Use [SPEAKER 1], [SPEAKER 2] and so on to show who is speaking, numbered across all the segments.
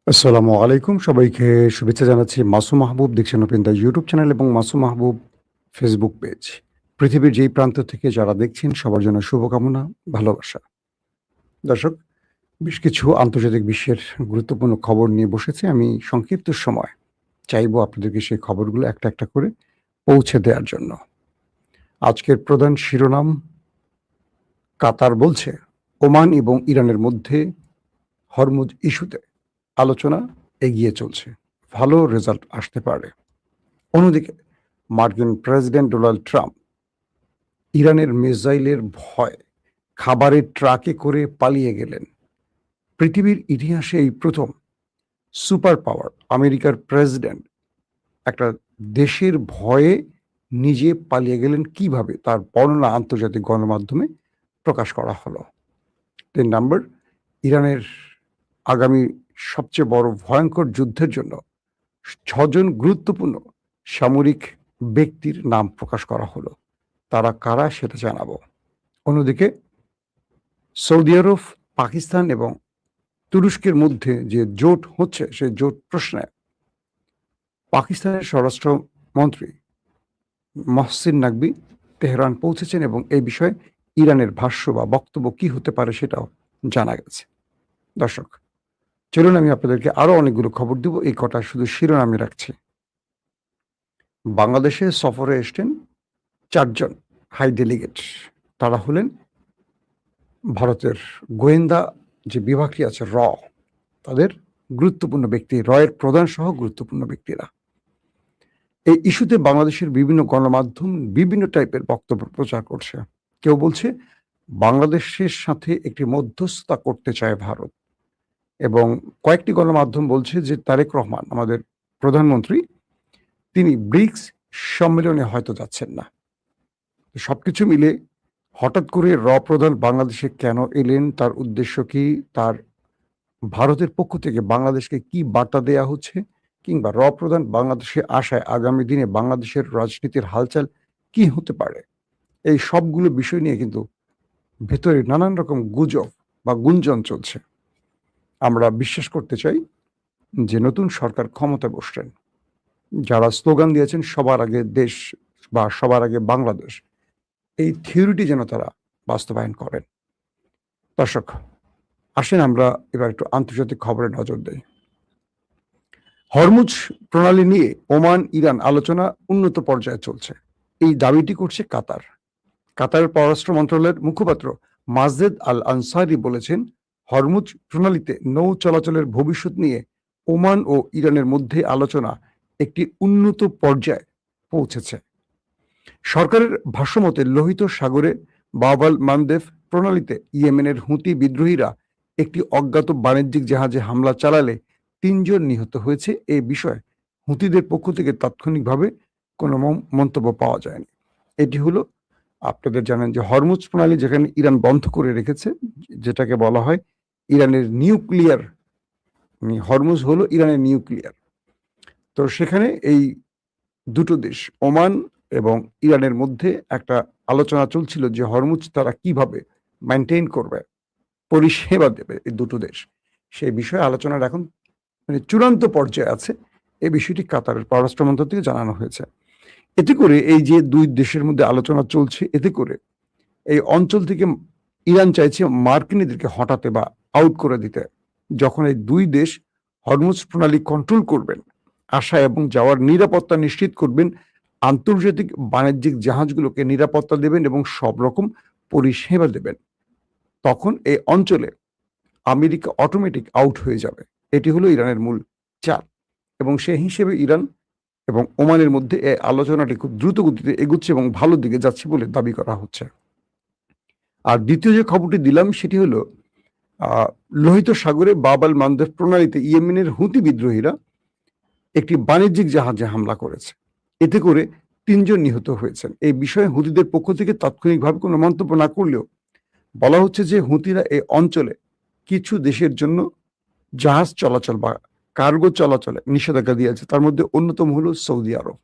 [SPEAKER 1] আসসালামু আলাইকুম। সবাইকে শুভেচ্ছা জানাচ্ছি। মাসুম মাহবুব দেখছেন ওপেন দ্য ইউটিউব চ্যানেল এবং মাসুম মাহবুব ফেসবুক পেজ। পৃথিবীর যেই প্রান্ত থেকে যারা দেখছেন সবার জন্য শুভকামনা, ভালোবাসা। দর্শক, বেশ কিছু আন্তর্জাতিক বিশ্বের গুরুত্বপূর্ণ খবর নিয়ে বসেছি। আমি সংক্ষিপ্ত সময় চাইবো আপনাদেরকে সেই খবরগুলো একটা, একটা করে পৌঁছে দেওয়ার জন্য। আজকের প্রধান শিরোনাম, কাতার বলছে ওমান এবং ইরানের মধ্যে হরমুজ ইস্যুতে আলোচনা এগিয়ে চলছে। ভালো রেজাল্ট আসতে পারে। অন্যদিকে মার্কিন প্রেসিডেন্ট ডোনাল্ড ট্রাম্প ইরানের মিসাইলের ভয় খাবারের ট্রাকে করে পালিয়ে গেলেন। পৃথিবীর ইতিহাসে এই প্রথম সুপার পাওয়ার আমেরিকার প্রেসিডেন্ট একটা দেশের ভয়ে নিজে পালিয়ে গেলেন কিভাবে, তার বর্ণনা আন্তর্জাতিক গণমাধ্যমে প্রকাশ করা হলো। ৩ নম্বর, ইরানের আগামী সবচেয়ে বড় ভয়ঙ্কর যুদ্ধের জন্য ৬ জন গুরুত্বপূর্ণ সামরিক ব্যক্তির নাম প্রকাশ করা হলো। তারা কারা সেটা জানাবো। অন্যদিকে সৌদি আরব, পাকিস্তান এবং তুরস্কের মধ্যে যে জোট হচ্ছে, সেই জোট প্রশ্নে পাকিস্তানের স্বরাষ্ট্রমন্ত্রী মহসিন নাকবি তেহরান পৌঁছেছেন এবং এই বিষয়ে ইরানের ভাষ্য বা বক্তব্য কি হতে পারে সেটাও জানা গেছে। দর্শক, চলুন আমি আপনাদেরকে আরো অনেকগুলো খবর দিব, এই কটা শুধু শিরোনামে রাখছি। বাংলাদেশে সফরে এসছেন ৪ জন হাই ডেলিগেট। তারা হলেন ভারতের গোয়েন্দা যে বিভাগটি আছে তাদের গুরুত্বপূর্ণ ব্যক্তি, এর প্রধান সহ গুরুত্বপূর্ণ ব্যক্তিরা। এই ইস্যুতে বাংলাদেশের বিভিন্ন গণমাধ্যম বিভিন্ন টাইপের বক্তব্য প্রচার করছে। কেউ বলছে বাংলাদেশের সাথে একটি মধ্যস্থতা করতে চায় ভারত, এবং কয়েকটি গণমাধ্যম বলছে যে তারেক রহমান আমাদের প্রধানমন্ত্রী তিনি ব্রিক্স সম্মেলনে হয়তো যাচ্ছেন না। সবকিছু মিলে হঠাৎ করে প্রধান বাংলাদেশে কেন এলেন, তার উদ্দেশ্য কি, তার ভারতের পক্ষ থেকে বাংলাদেশকে কি বার্তা দেয়া হচ্ছে, কিংবা প্রধান বাংলাদেশে আসায় আগামী দিনে বাংলাদেশের রাজনীতির হালচাল কি হতে পারে, এই সবগুলো বিষয় নিয়ে কিন্তু ভেতরে নানান রকম গুজব বা গুঞ্জন চলছে। আমরা বিশ্বাস করতে চাই যে নতুন সরকার ক্ষমতায় বসছেন, যারা স্লোগান দিয়েছেন সবার আগে দেশ বা সবার আগে বাংলাদেশ, এই থিওরিটি যেন তারা বাস্তবায়ন করেন। দর্শক, আসেন আমরা এবার একটু আন্তর্জাতিক খবরে নজর দেই। হরমুজ প্রণালী নিয়ে ওমান ইরান আলোচনা উন্নত পর্যায়ে চলছে, এই দাবিটি করছে কাতার। কাতারের পররাষ্ট্র মন্ত্রণালয়ের মুখপাত্র মাজেদ আল আনসারি বলেছেন, হরমুজ প্রণালীতে নৌ চলাচলের ভবিষ্যৎ নিয়ে ওমান ও ইরানের মধ্যে আলোচনা একটি উন্নত পর্যায়ে পৌঁছেছে। সরকারের ভাষ্যমতে লোহিত সাগরে বাবাল মানদেব প্রণালীতে ইয়েমেনের হুতি বিদ্রোহীরা একটি অজ্ঞাত বাণিজ্যিক জাহাজে হামলা চালালে ৩ জন নিহত হয়েছে। এই বিষয়ে হুতিদের পক্ষ থেকে তাৎক্ষণিকভাবে কোনো মন্তব্য পাওয়া যায়নি। এটি হলো, আপনাদের জানেন যে হরমুজ প্রণালী যেখানে ইরান বন্ধ করে রেখেছে, যেটাকে বলা হয় ইরানের নিউক্লিয়ার, হরমুজ হলো ইরানের নিউক্লিয়ার। তো সেখানে এই দুটো দেশ ওমান এবং ইরানের মধ্যে একটা আলোচনা চলছিল যে হরমুজ তারা কিভাবে মেনটেন করবে, পরিষেবা দেবে এই দুটো দেশ, সেই বিষয়ে আলোচনার এখন চূড়ান্ত পর্যায়ে আছে। এই বিষয়টি কাতারের পররাষ্ট্র মন্ত্রক থেকে জানানো হয়েছে। এতে করে এই যে দুই দেশের মধ্যে আলোচনা চলছে, এতে করে এই অঞ্চল থেকে ইরান চাইছে মার্কিনীদেরকে হটাতে বা আউট করে দিতে। যখন এই দুই দেশ হরমুজ প্রণালী কন্ট্রোল করবেন, আসা এবং যাওয়ার নিরাপত্তা নিশ্চিত করবেন, আন্তর্জাতিক বাণিজ্যিক জাহাজগুলোকে নিরাপত্তা দেবেন এবং সব রকম পরিষেবা দেবেন, তখন এই অঞ্চলে আমেরিকা অটোমেটিক আউট হয়ে যাবে। এটি হলো ইরানের মূল চাপ, এবং সেই হিসেবে ইরান এবং ওমানের মধ্যে এই আলোচনাটি খুব দ্রুত গতিতে এগুচ্ছে এবং ভালো দিকে যাচ্ছে বলে দাবি করা হচ্ছে। আর দ্বিতীয় যে খবরটি দিলাম সেটি হলো, লোহিত সাগরে বাব আল মানদেব প্রণালীতে ইয়েমেনের হুতি বিদ্রোহীরা একটি বাণিজ্যিক জাহাজে হামলা করেছে, এতে করে ৩ জন নিহত হয়েছেন। এই বিষয়ে হুতিদের পক্ষ থেকে তাৎক্ষণিকভাবে কোনো মন্তব্য না করলেও বলা হচ্ছে যে হুতিরা এই অঞ্চলে কিছু দেশের জন্য জাহাজ চলাচল বা কার্গো চলাচলে নিষেধাজ্ঞা দিয়েছে, তার মধ্যে অন্যতম হলো সৌদি আরব,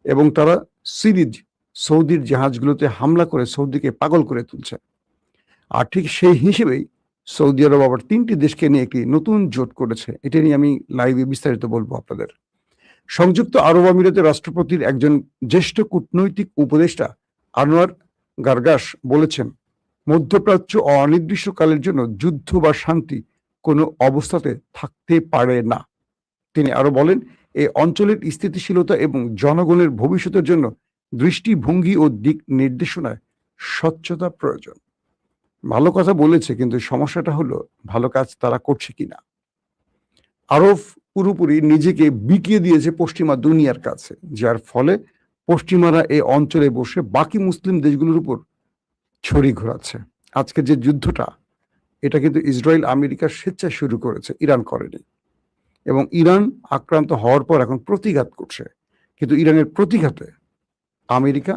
[SPEAKER 1] এবং তারা সিরিজ সৌদির জাহাজগুলোতে হামলা করে সৌদিকে পাগল করে তুলছে। আর ঠিক সেই হিসেবেই সৌদি আরব আবার 3টি দেশকে নিয়ে একটি নতুন জোট করেছে। এটা নিয়ে আমি লাইভে বিস্তারিত বলবো আপনাদের। সংযুক্ত আরব আমিরাতের রাষ্ট্রপতির একজন জ্যেষ্ঠ কূটনৈতিক উপদেষ্টা আনোয়ার গারগাস বলেছেন, মধ্যপ্রাচ্য অনির্দিষ্টকালের জন্য যুদ্ধ বা শান্তি কোনো অবস্থাতে থাকতে পারে না। তিনি আরো বলেন, এই অঞ্চলের স্থিতিশীলতা এবং জনগণের ভবিষ্যতের জন্য দৃষ্টিভঙ্গি ও দিক নির্দেশনায় স্বচ্ছতা প্রয়োজন। ভালো কথা বলেছে, কিন্তু সমস্যাটা হলো ভালো কাজ তারা করছে কিনা। আরব পুরোপুরি নিজেকে বিকিয়ে দিয়েছে পশ্চিমা দুনিয়ার কাছে, যার ফলে পশ্চিমারা এই অঞ্চলে বসে বাকি মুসলিম দেশগুলোর উপর ছড়ি ঘোরাচ্ছে। আজকে যে যুদ্ধটা, এটা কিন্তু ইসরায়েল আমেরিকার স্বেচ্ছায় শুরু করেছে, ইরান করেনি। এবং ইরান আক্রান্ত হওয়ার পর এখন প্রতিঘাত করছে, কিন্তু ইরানের প্রতিঘাতে আমেরিকা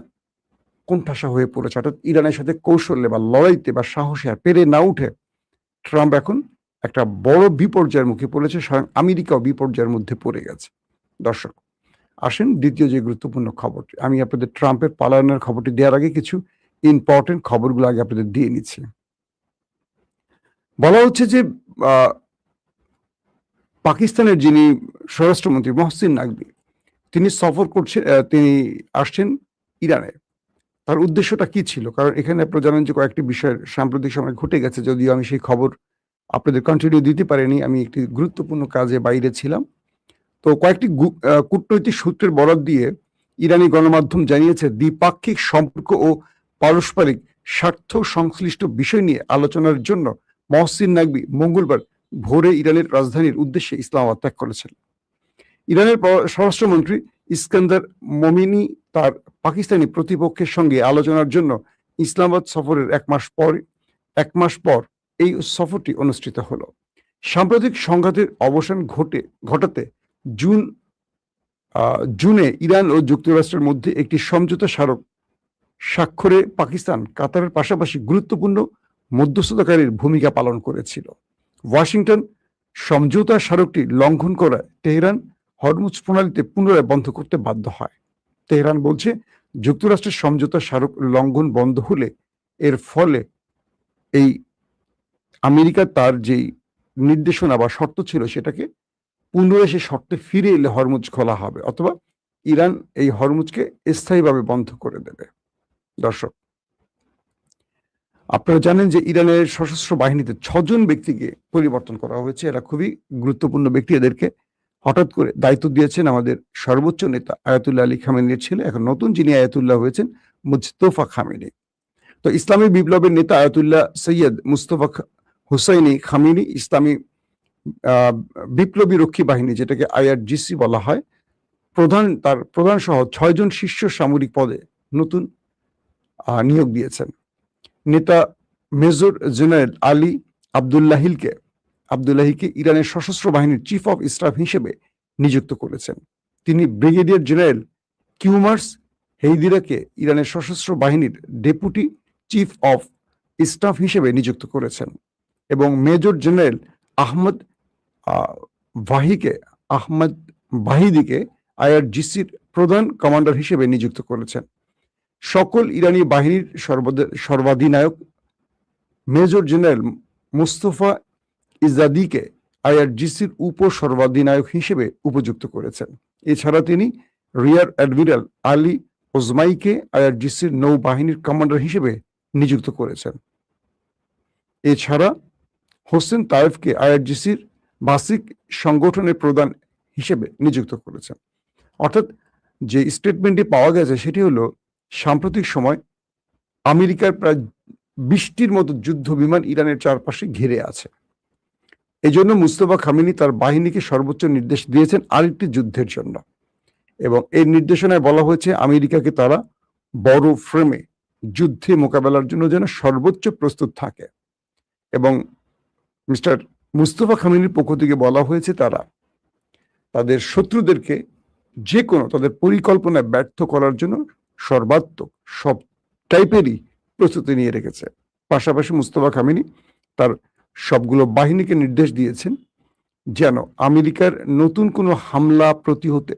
[SPEAKER 1] কোণঠাসা হয়ে পড়েছে। অর্থাৎ ইরানের সাথে কৌশলে বা লড়াইতে বা সাহসে আর পেরে না উঠে ট্রাম্প এখন একটা বড় বিপর্যয়ের মুখে পড়েছে, স্বয়ং আমেরিকাও বিপর্যয়ের মধ্যে পড়ে গেছে। দর্শক, আসেন দ্বিতীয় যে গুরুত্বপূর্ণ খবরটি, আমি আপনাদের ট্রাম্পের পালায়নের খবরটি দেওয়ার আগে কিছু ইম্পর্টেন্ট খবরগুলো আগে আপনাদের দিয়ে নিচ্ছি। বলা হচ্ছে যে পাকিস্তানের যিনি স্বরাষ্ট্রমন্ত্রী মহসিন নাকভি, তিনি সফর করছেন, তিনি আসছেন ইরানে। তার উদ্দেশ্যটা কি ছিল? কারণ এখানে আপনারা জানেন যে কয়েকটি বিষয়ের সাম্প্রতিক সময় ঘটে গেছে, যদিও আমি সেই খবর আপনাদের কন্টিনিউ দিতে পারিনি, আমি একটি গুরুত্বপূর্ণ কাজে বাইরে ছিলাম। তো কয়েকটি কূটনৈতিক সূত্রের বরাত দিয়ে ইরানি গণমাধ্যম জানিয়েছে, দ্বিপাক্ষিক সম্পর্ক ও পারস্পরিক স্বার্থ সংশ্লিষ্ট বিষয় নিয়ে আলোচনার জন্য মহসিন নাকভি মঙ্গলবার ভোরে ইরানের রাজধানীর উদ্দেশ্যে ইসলামাবাদ ত্যাগ করেছেন। ইরানের স্বরাষ্ট্রমন্ত্রী ইস্কান্দার মোমিনি তার পাকিস্তানি প্রতিপক্ষের সঙ্গে আলোচনার জন্য ইসলামাবাদ সফরের এক মাস পর এই সফরটি অনুষ্ঠিত হলো। সাম্প্রতিক সংঘাতের অবসান ঘটাতে জুনে ইরান ও যুক্তরাষ্ট্রের মধ্যে একটি সমঝোতা স্মারক স্বাক্ষরে পাকিস্তান কাতারের পাশাপাশি গুরুত্বপূর্ণ মধ্যস্থতাকারীর ভূমিকা পালন করেছিল। ওয়াশিংটন সমঝোতা স্মারকটি লঙ্ঘন করায় তেহরান হরমুজ প্রণালীতে পুনরায় বন্ধ করতে বাধ্য হয়। তেহরান বলছে, যুক্তরাষ্ট্রের সমঝোতা স্মারক লঙ্ঘন বন্ধ হলে এর ফলে এই আমেরিকা তার যেই নির্দেশনা বা শর্ত ছিল সেটাকে পুনরায় সে শর্তে ফিরে এলে হরমুজ খোলা হবে, অথবা ইরান এই হরমুজকে স্থায়ীভাবে বন্ধ করে দেবে। দর্শক, আপনারা জানেন যে ইরানের সশস্ত্র বাহিনীতে 6 জন ব্যক্তিকে পরিবর্তন করা হয়েছে। এরা খুবই গুরুত্বপূর্ণ ব্যক্তি। এদেরকে হঠাৎ করে দায়িত্ব দিয়েছেন আমাদের সর্বোচ্চ নেতা আয়াতুল্লাহ আলী খামেনির ছেলে, এখন নতুন যিনি আয়াতুল্লাহ হয়েছেন মুজতফা খামেনি। তো ইসলামী বিপ্লবের নেতা আয়াতুল্লাহ সৈয়দ মুস্তফা হুসাইনি খামেনি ইসলামী বিপ্লবী রক্ষী বাহিনী, যেটাকে IRGC বলা হয়, তার প্রধান সহ 6 জন শীর্ষ সামরিক পদে নতুন নিয়োগ দিয়েছেন। নেতা মেজর জেনারেল আলী আব্দুল্লাহিকে ইরানের সশস্ত্র বাহিনীর চিফ অফ স্টাফ হিসেবে নিযুক্ত করেছেন। তিনি ব্রিগেডিয়ার জেনারেল কিউমার্স হেইদিরাকে ইরানের সশস্ত্র বাহিনীর ডেপুটি চিফ অফ স্টাফ হিসেবে নিযুক্ত করেছেন এবং মেজর জেনারেল আহমদ বাহিদিকে IRGCর প্রধান কমান্ডার হিসেবে নিযুক্ত করেছেন। সকল ইরানি বাহিনীর সর্বাধিনায়ক মেজর জেনারেল মুস্তফা ইজাদিকে IRGCর সর্বাধিনায়ক হিসেবে উপযুক্ত করেছেন। এছাড়া তিনি রিয়ার অ্যাডমিরাল আলী ওজমাইকে IRGCর নৌবাহিনীর কমান্ডার হিসেবে নিযুক্ত করেছেন। এছাড়া হোসেন তায়েফকে IRGCর বাসিক সংগঠনের প্রধান হিসেবে নিযুক্ত করেছেন। অর্থাৎ যে স্টেটমেন্টটি পাওয়া গেছে সেটি হলো, সাম্প্রতিক সময় আমেরিকার প্রায় 20টির মতো যুদ্ধ বিমান ইরানের চারপাশে ঘিরে আছে। এজন্য মুস্তফা খামেনি তার বাহিনীকে সর্বোচ্চ নির্দেশ দিয়েছেন আরেকটি যুদ্ধের জন্য, এবং এই নির্দেশনায় বলা হয়েছে আমেরিকাকে তারা বড় ফ্রেমে যুদ্ধে মোকাবেলার জন্য যেন সর্বোচ্চ প্রস্তুত থাকে। এবং মিস্টার মুস্তফা খামেনির পক্ষ থেকে বলা হয়েছে তারা তাদের শত্রুদেরকে যে কোনো তাদের পরিকল্পনায় ব্যর্থ করার জন্য সর্বাত্মক সব টাইপেরই প্রস্তুতি নিয়ে রেখেছে। পাশাপাশি মুস্তফা খামেনি তার সবগুলো বাহিনীকে নির্দেশ দিয়েছেন যেন আমেরিকার নতুন কোনো হামলা প্রতিহতে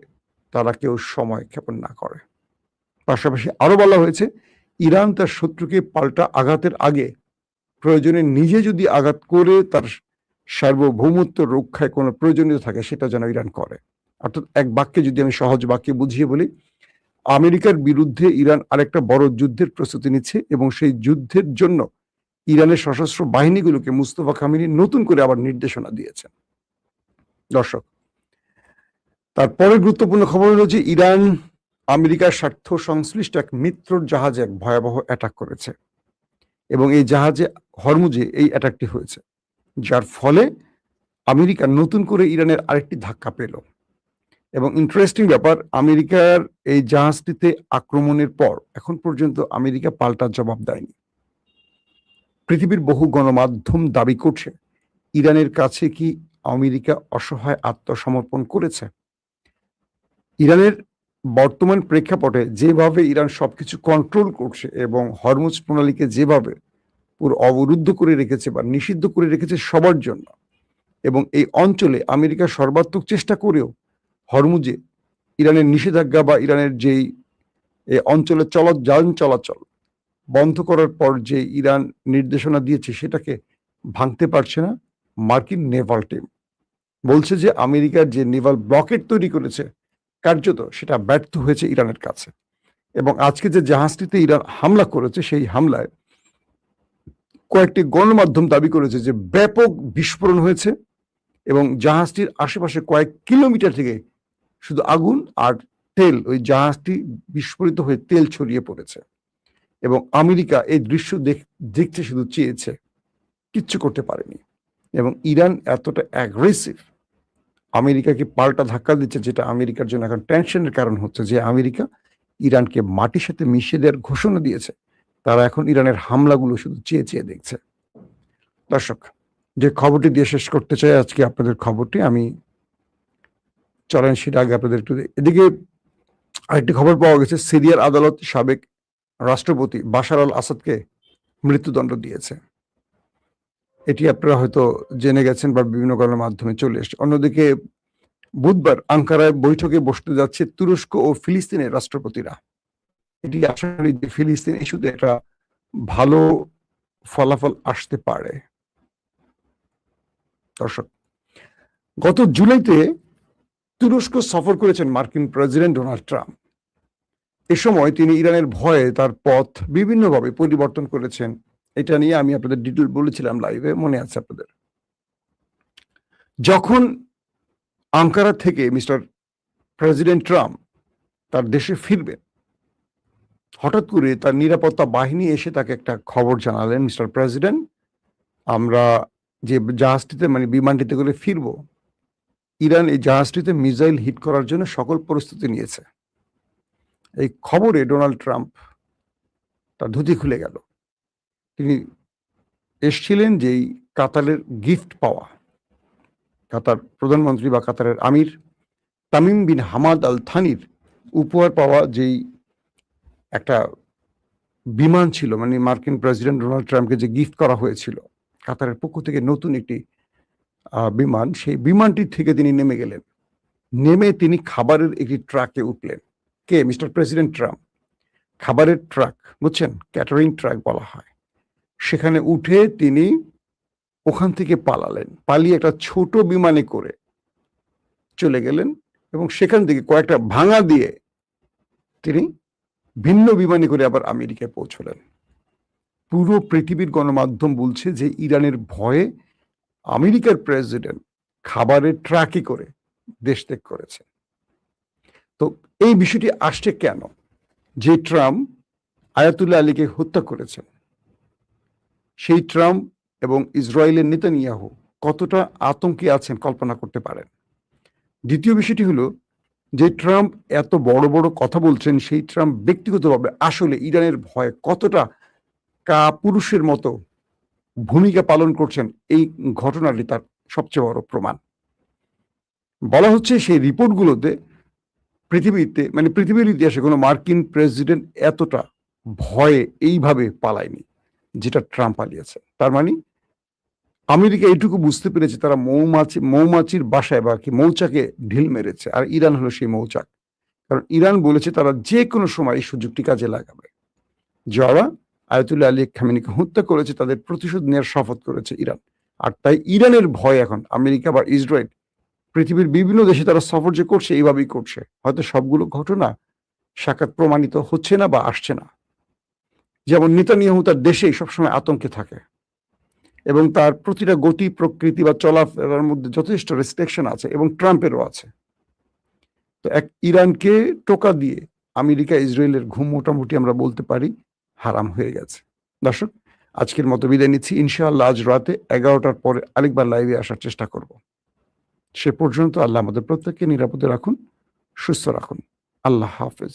[SPEAKER 1] তারা কেউ সময় ক্ষেপণ না করে। পাশাপাশি আরো বলা হয়েছে, ইরান তার শত্রুকে পাল্টা আঘাতের আগে প্রয়োজনে নিজে যদি আঘাত করে তার সার্বভৌমত্ব রক্ষায় কোনো প্রয়োজনীয় থাকে সেটা যেন ইরান করে। অর্থাৎ এক বাক্যে যদি আমি সহজ বাক্যে বুঝিয়ে বলি, আমেরিকার বিরুদ্ধে ইরান আরেকটা বড় যুদ্ধের প্রস্তুতি নিচ্ছে এবং সেই যুদ্ধের জন্য ইরানের সশস্ত্র বাহিনীগুলোকে মুস্তফা খামেনি নতুন করে আবার নির্দেশনা দিয়েছেন। দর্শক, তারপরে গুরুত্বপূর্ণ খবর হলো যে ইরান আমেরিকার স্বার্থ সংশ্লিষ্ট এক মিত্রর জাহাজে এক ভয়াবহ অ্যাটাক করেছে এবং এই জাহাজে হরমুজে এই অ্যাটাকটি হয়েছে, যার ফলে আমেরিকা নতুন করে ইরানের আরেকটি ধাক্কা পেল। এবং ইন্টারেস্টিং ব্যাপার, আমেরিকার এই জাহাজটিতে আক্রমণের পর এখন পর্যন্ত আমেরিকা পাল্টা জবাব দেয়নি। পৃথিবীর বহু গণমাধ্যম দাবি করছে ইরানের কাছে কি আমেরিকা অসহায় আত্মসমর্পণ করেছে। ইরানের বর্তমান প্রেক্ষাপটে যেভাবে ইরান সবকিছু কন্ট্রোল করছে এবং হরমুজ প্রণালীকে যেভাবে পুরো অবরুদ্ধ করে রেখেছে বা নিষিদ্ধ করে রেখেছে সবার জন্য, এবং এই অঞ্চলে আমেরিকা সর্বাত্মক চেষ্টা করেও হরমুজে ইরানের নিষেধাজ্ঞা বা ইরানের যেই এই অঞ্চলে যান চলাচল বন্ধ করার পর যে ইরান নির্দেশনা দিয়েছে সেটাকে ভাঙতে পারছে না মার্কিন নেভাল টিম। বলছে যে আমেরিকার যে নেভাল ব্লকেট তৈরি করেছে কার্যত সেটা ব্যর্থ হয়েছে ইরানের কাছে। এবং আজকে যে জাহাজটিতে ইরান হামলা করেছে সেই হামলায় কয়েকটি গণমাধ্যম দাবি করেছে যে ব্যাপক বিস্ফোরণ হয়েছে এবং জাহাজটির আশেপাশে কয়েক কিলোমিটার থেকে শুধু আগুন আর তেল, ওই জাহাজটি বিস্ফোরিত হয়ে তেল ছড়িয়ে পড়েছে এবং আমেরিকা এই দৃশ্য দেখতে শুধু চেয়েছে, কিচ্ছু করতে পারেনি। এবং ইরান এতটা অ্যাগ্রেসিভ, আমেরিকাকে পাল্টা ধাক্কা দিচ্ছে, যেটা আমেরিকার জন্য এখন টেনশনের কারণ হচ্ছে যে আমেরিকা ইরানকে মাটির সাথে মিশিয়ে দেওয়ার ঘোষণা দিয়েছে। তারা এখন ইরানের হামলাগুলো শুধু চেয়ে চেয়ে দেখছে। দর্শক, যে খবরটি দিয়ে শেষ করতে চাই আজকে আপনাদের খবরটি, আমি চলেন সেটা আগে আপনাদের একটু। এদিকে আরেকটি খবর পাওয়া গেছে, সিরিয়ার আদালত সাবেক রাষ্ট্রপতি বাশার আল আসাদকে মৃত্যুদণ্ড দিয়েছে। এটি আপনারা হয়তো জেনে গেছেন বা বিভিন্ন কারণের মাধ্যমে চলে এসছে। অন্যদিকে বুধবার আঙ্কারায় বৈঠকে বসতে যাচ্ছে তুরস্ক ও ফিলিস্তিনের রাষ্ট্রপতিরা। এটি আশা করি যে ফিলিস্তিন ইস্যুতে একটা ভালো ফলাফল আসতে পারে। দর্শক, গত জুলাইতে তুরস্ক সফর করেছেন মার্কিন প্রেসিডেন্ট ডোনাল্ড ট্রাম্প। এ সময় তিনি ইরানের ভয়ে তার পথ বিভিন্নভাবে পরিবর্তন করেছেন। এটা নিয়ে আমি আপনাদের ডিটেল বলেছিলাম লাইভে, মনে আছে আপনাদের। যখন আঙ্কারা থেকে মিস্টার প্রেসিডেন্ট ট্রাম্প তার দেশে ফিরবেন, হঠাৎ করে তার নিরাপত্তা বাহিনী এসে তাকে একটা খবর জানালেন, মিস্টার প্রেসিডেন্ট, আমরা যে জাহাজটিতে মানে বিমানটিতে করে ফিরবো, ইরান এই জাহাজটিতে মিসাইল হিট করার জন্য সকল প্রস্তুতি নিয়েছে। এই খবরে ডোনাল্ড ট্রাম্প তার ধুতি খুলে গেল। তিনি এসছিলেন যেই কাতারের গিফট পাওয়া, কাতার প্রধানমন্ত্রী বা কাতারের আমির তামিম বিন হামাদ আল থানির উপহার পাওয়া যেই একটা বিমান ছিল, মানে মার্কিন প্রেসিডেন্ট ডোনাল্ড ট্রাম্পকে যে গিফট করা হয়েছিল কাতারের পক্ষ থেকে নতুন একটি বিমান, সেই বিমানটি থেকে তিনি নেমে গেলেন। নেমে তিনি খাবারের একটি ট্রাকে উঠলেন। কে? Mister president Trump. খাবারের ট্রাক, বুঝছেন, ক্যাটারিং ট্রাক বলা হয়। সেখানে উঠে তিনি ওখান থেকে পালালেন, পালিয়ে একটা ছোট বিমানে করে চলে গেলেন এবং সেখান থেকে কয়েকটা ভাঙা দিয়ে তিনি ভিন্ন বিমানে করে আবার আমেরিকায় পৌঁছলেন। পুরো পৃথিবীর গণমাধ্যম বলছে যে ইরানের ভয়ে আমেরিকার প্রেসিডেন্ট খাবারের ট্রাকে করে দেশ ত্যাগ করেছে। তো এই বিষয়টি আসছে কেন? যে ট্রাম্প আয়াতুল্লাহ আলীকে হত্যা করেছেন, সেই ট্রাম্প এবং ইসরায়েলের নেতানিয়াহু কতটা আতঙ্কে আছেন কল্পনা করতে পারেন। দ্বিতীয় বিষয়টি হলো, যে ট্রাম্প এত বড় বড় কথা বলছেন, সেই ট্রাম্প ব্যক্তিগতভাবে আসলে ইরানের ভয়ে কতটা কাপুরুষের মতো ভূমিকা পালন করছেন, এই ঘটনাটি তার সবচেয়ে বড় প্রমাণ। বলা হচ্ছে সেই রিপোর্টগুলোতে পৃথিবীতে, মানে পৃথিবীর ইতিহাসে কোনো মার্কিন প্রেসিডেন্ট এতটা ভয়ে এইভাবে পালায়নি যেটা ট্রাম্প পালিয়েছে। তার মানে আমেরিকা এটুকু বুঝতে পেরেছে তারা মৌমাছির বাসায় বা কি মৌচাকে ঢিল মেরেছে, আর ইরান হলো সেই মৌচাক। কারণ ইরান বলেছে তারা যে কোনো সময় এই সুযোগটি কাজে লাগাবে। যারা আয়াতুল্লাহ আলী খামেনিকে হত্যা করেছে, তাদের প্রতিশোধ নেওয়ার শপথ করেছে ইরান। আর তাই ইরানের ভয় এখন আমেরিকা বা ইসরায়েল, পৃথিবীর বিভিন্ন দেশে তারা সফর যে করছে এইভাবেই করছে। হয়তো সবগুলো ঘটনা সাক্ষাৎ প্রমাণিত হচ্ছে না বা আসছে না। যেমন নেতানিয়াহু তার দেশেই সবসময় আতঙ্কে থাকে এবং তার প্রতিটা গতি প্রকৃতি বা চলাফেরার মধ্যে যথেষ্ট রেস্ট্রিকশন আছে, এবং ট্রাম্পেরও আছে। তো এক ইরানকে টোকা দিয়ে আমেরিকা ইসরায়েলের ঘুম মোটামুটি আমরা বলতে পারি হারাম হয়ে গেছে। দর্শক, আজকের মতো বিদায় নিচ্ছি। ইনশাআল্লাহ আজ রাতে 11টার পরে আরেকবার লাইভে আসার চেষ্টা করব। সে পর্যন্ত আল্লাহ আমাদের প্রত্যেককে নিরাপদে রাখুন, সুস্থ রাখুন। আল্লাহ হাফেজ।